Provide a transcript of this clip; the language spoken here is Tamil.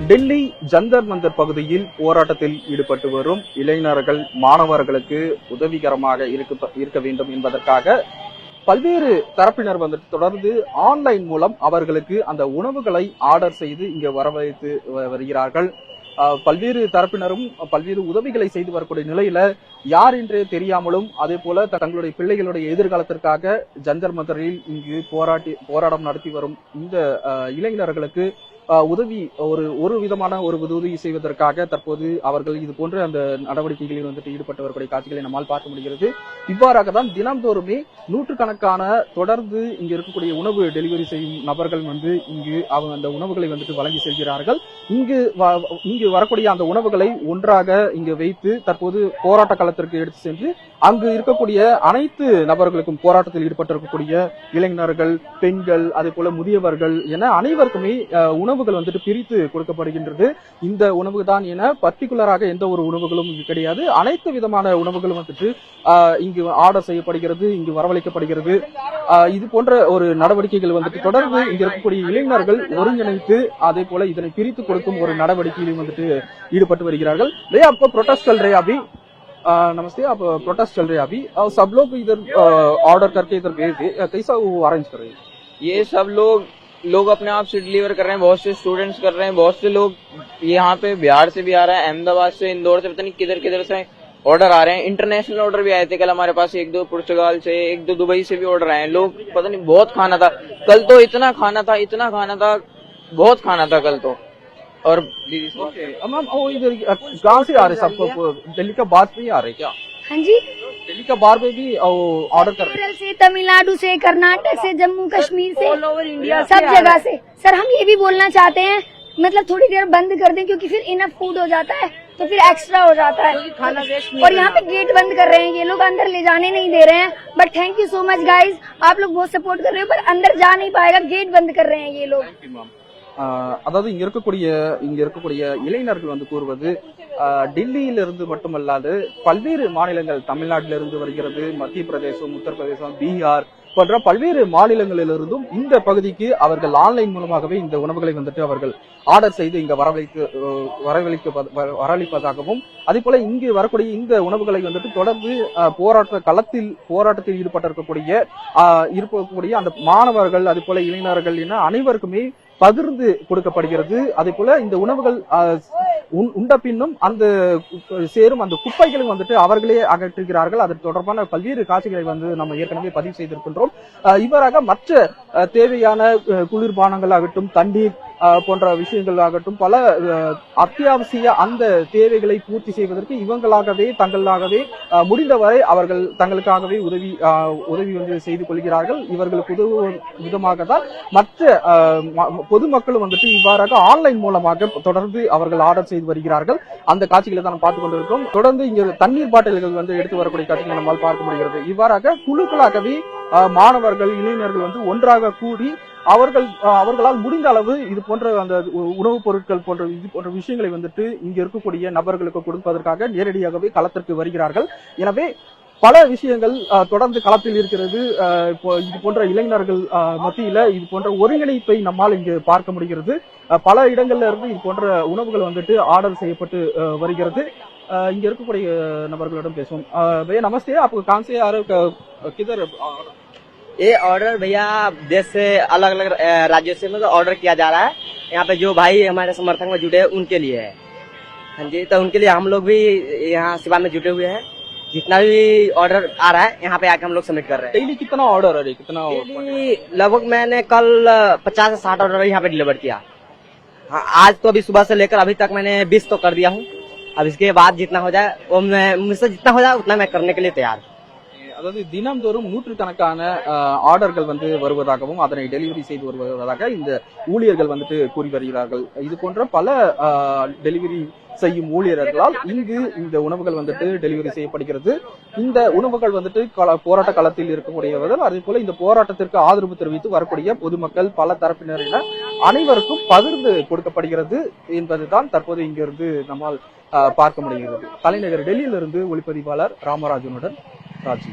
டெல்லி ஜந்தர் மந்தர் பகுதியில் போராட்டத்தில் ஈடுபட்டு வரும் இளைஞர்கள் மாணவர்களுக்கு உதவிகரமாக இருக்க வேண்டும் என்பதற்காக பல்வேறு தரப்பினர் வந்துட்டு தொடர்ந்து ஆன்லைன் மூலம் அவர்களுக்கு அந்த உணவுகளை ஆர்டர் செய்து இங்கு வரவழைத்து வருகிறார்கள். பல்வேறு தரப்பினரும் பல்வேறு உதவிகளை செய்து வரக்கூடிய நிலையில யார் என்றே தெரியாமலும் அதே போல தங்களுடைய பிள்ளைகளுடைய எதிர்காலத்திற்காக ஜந்தர் மந்தரில் இங்கு போராட்டம் நடத்தி வரும் இந்த இளைஞர்களுக்கு உதவி ஒரு விதமான ஒரு உதவி செய்வதற்காக தற்போது அவர்கள் இது போன்ற அந்த நடவடிக்கைகளில் வந்துட்டு ஈடுபட்டு வரக்கூடிய காட்சிகளை நம்மால் பார்க்க முடிகிறது. இவ்வாறாக தான் தினம்தோறுமே நூற்றுக்கணக்கான தொடர்ந்து இங்கு இருக்கக்கூடிய உணவு டெலிவரி செய்யும் நபர்கள் வந்து இங்கு அந்த உணவுகளை வந்துட்டு வழங்கி செல்கிறார்கள். இங்கு வரக்கூடிய அந்த உணவுகளை ஒன்றாக இங்கு வைத்து தற்போது போராட்ட களத்திற்கு எடுத்து சென்று அங்கு இருக்கக்கூடிய அனைத்து நபர்களுக்கும் போராட்டத்தில் ஈடுபட்டிருக்கக்கூடிய இளைஞர்கள், பெண்கள், அதே போல முதியவர்கள் என அனைவருக்குமே உணவுகள் வந்துட்டு பிரித்து கொடுக்கப்படுகின்றது. இந்த உணவு தான் என பர்டிகுலராக எந்த ஒரு உணவுகளும் கிடையாது. அனைத்து விதமான உணவுகளும் வந்துட்டு இங்கு ஆர்டர் செய்யப்படுகிறது, இங்கு வரவழைக்கப்படுகிறது. இது போன்ற ஒரு நடவடிக்கைகள் வந்துட்டு தொடர்ந்து இங்க இருக்கக்கூடிய இளைஞர்கள் ஒருங்கிணைத்து அதே போல இதனை பிரித்து கொடுக்கும் ஒரு நடவடிக்கையிலும் வந்துட்டு ஈடுபட்டு வருகிறார்கள். आपको प्रोटेस्ट चल रहे हैं अभी? नमस्ते, आप प्रोटेस्ट चल रहे हैं अभी और सब लोग इधर ऑर्डर करके इधर भेज दे, कैसा वो अरेंज कर रहे हैं? ये सब लोग अपने आप से डिलीवर कर रहे हैं, बहुत से स्टूडेंट्स कर रहे हैं, बहुत से लोग यहाँ पे बिहार से भी आ रहे हैं, अहमदाबाद से, इंदौर से, पता नहीं किधर किधर से ऑर्डर आ रहे हैं. इंटरनेशनल ऑर्डर भी आए थे कल हमारे पास, एक दो पुर्तगाल से, एक दो दुबई से भी ऑर्डर आए हैं. लोग पता नहीं बहुत खाना था कल, तो इतना खाना था, बहुत खाना था कल तो. और मैम इधर गाँव से आ रहे सबको, दिल्ली का बाहर से ही आ रहे क्या? हाँ जी, दिल्ली का बाहर में भी ऑर्डर कर रहे हैं? केरल से, तमिलनाडु से, कर्नाटक से, जम्मू कश्मीर से, ऑल ओवर इंडिया, सब जगह से. सर हम ये भी बोलना चाहते हैं, मतलब थोड़ी देर बंद कर दें क्योंकि फिर इनफ फूड हो जाता है तो फिर एक्स्ट्रा हो जाता है. और यहाँ पे गेट बंद कर रहे हैं, ये लोग अंदर ले जाने नहीं दे रहे हैं. But thank you so much guys, आप लोग बहुत सपोर्ट कर रहे हो, पर अंदर जा नहीं पाएगा, गेट बंद कर रहे हैं ये लोग. அதாவது இங்க இருக்கக்கூடிய இளைஞர்கள் வந்து கூறுவது டெல்லியிலிருந்து மட்டுமல்லாது பல்வேறு மாநிலங்கள், தமிழ்நாட்டிலிருந்து வருகிறது, மத்திய பிரதேசம், உத்தரப்பிரதேசம், பீகார் போன்ற பல்வேறு மாநிலங்களிலிருந்தும் இந்த பகுதிக்கு அவர்கள் ஆன்லைன் மூலமாகவே இந்த உணவுகளை வந்துட்டு அவர்கள் ஆர்டர் செய்து இங்க வரவழைப்பதாகவும் அதே போல இங்கு வரக்கூடிய இந்த உணவுகளை வந்துட்டு தொடர்ந்து போராட்டத்தில் ஈடுபட்டிருக்கக்கூடிய அந்த மாணவர்கள், அதே போல இளைஞர்கள் என அனைவருக்குமே பகிர்ந்து கொடுக்கப்படுகிறது. அதே போல இந்த உணவுகள் உண்ட பின்னும் அந்த சேரும் அந்த குப்பைகளும் வந்துட்டு அவர்களே அகற்றுகிறார்கள். அது தொடர்பான பல்வேறு காட்சிகளை வந்து நம்ம ஏற்கனவே பதிவு செய்திருக்கின்றோம். இவ்வாறாக மற்ற தேவையான குளிர்பானங்கள் ஆகட்டும், தண்ணீர் போன்ற விஷயங்கள் ஆகட்டும், பல அத்தியாவசிய அந்த தேவைகளை பூர்த்தி செய்வதற்கு இவங்களாகவே தங்களாகவே முடிந்தவரை அவர்கள் தங்களுக்காகவே உதவி வந்து செய்து கொள்கிறார்கள். இவர்களுக்கு உதவும் விதமாக தான் மற்ற பொதுமக்களும் வந்துட்டு இவ்வாறாக ஆன்லைன் மூலமாக தொடர்ந்து அவர்கள் ஆர்டர் செய்து வருகிறார்கள். அந்த காட்சிகளை தான் பார்த்துக் கொண்டிருக்கிறோம். தொடர்ந்து இங்க தண்ணீர் பாட்டில்கள் வந்து எடுத்து வரக்கூடிய காட்சிகளை நம்மால் பார்க்க முடிகிறது. இவ்வாறாக குழுக்களாகவே மாணவர்கள், இளைஞர்கள் வந்து ஒன்றாக கூடி அவர்களால் முடிந்த அளவு இது போன்ற அந்த உணவுப் பொருட்கள் போன்ற விஷயங்களை வந்துட்டு இங்க இருக்கக்கூடிய நபர்களுக்கு கொடுப்பதற்காக நேரடியாகவே களத்திற்கு வருகிறார்கள். எனவே பல விஷயங்கள் தொடர்ந்து களத்தில் இருக்கிறது. இது போன்ற இளைஞர்கள் மத்தியில இது போன்ற ஒருங்கிணைப்பை நம்மால் இங்கு பார்க்க முடிகிறது. பல இடங்கள்ல இருந்து இது போன்ற உணவுகள் வந்துட்டு ஆர்டர் செய்யப்பட்டு வருகிறது. இங்க இருக்கக்கூடிய நபர்களிடம் பேசுவோம். भैया नमस्ते, आप कहाँ से आ रहे हो, किधर? ये ऑर्डर भैया देश से अलग अलग राज्यों से मतलब ऑर्डर किया जा रहा है. यहाँ पे जो भाई हमारे समर्थक में जुटे हैं उनके लिए है. हाँ जी, तो उनके लिए हम लोग भी यहाँ सेवा में जुटे हुए हैं. जितना भी ऑर्डर आ रहा है यहाँ पे आके हम लोग सबमिट कर रहे हैं. डेली कितना ऑर्डर है? डेली लगभग मैंने कल 50 से 60 ऑर्डर यहाँ पे डिलीवर किया. हाँ, आज तो अभी सुबह से लेकर अभी तक मैंने 20 तो कर दिया हूँ. अब इसके बाद जितना हो जाए वो मुझसे जितना हो जाए उतना मैं करने के लिए तैयार. அதாவது தினம்தோறும் நூற்றுக்கணக்கான ஆர்டர்கள் வந்து வருவதாகவும் அதனை டெலிவரி செய்து வருவதாக இந்த ஊழியர்கள் வந்துட்டு கூறி வருகிறார்கள். இது போன்ற பல டெலிவரி செய்யும் ஊழியர்களால் இங்கு இந்த உணவுகள் வந்துட்டு டெலிவரி செய்யப்படுகிறது. இந்த உணவுகள் வந்துட்டு போராட்ட களத்தில் இருக்கக்கூடியவர்கள், அதே போல இந்த போராட்டத்திற்கு ஆதரவு தெரிவித்து வரக்கூடிய பொதுமக்கள், பல தரப்பினரின அனைவருக்கும் பகிர்ந்து கொடுக்கப்படுகிறது என்பதுதான் தற்போது இங்கிருந்து நம்மால் பார்க்க முடிகிறது. தலைநகர் டெல்லியிலிருந்து ஒளிப்பதிவாளர் ராமராஜனுடன் ராஜி.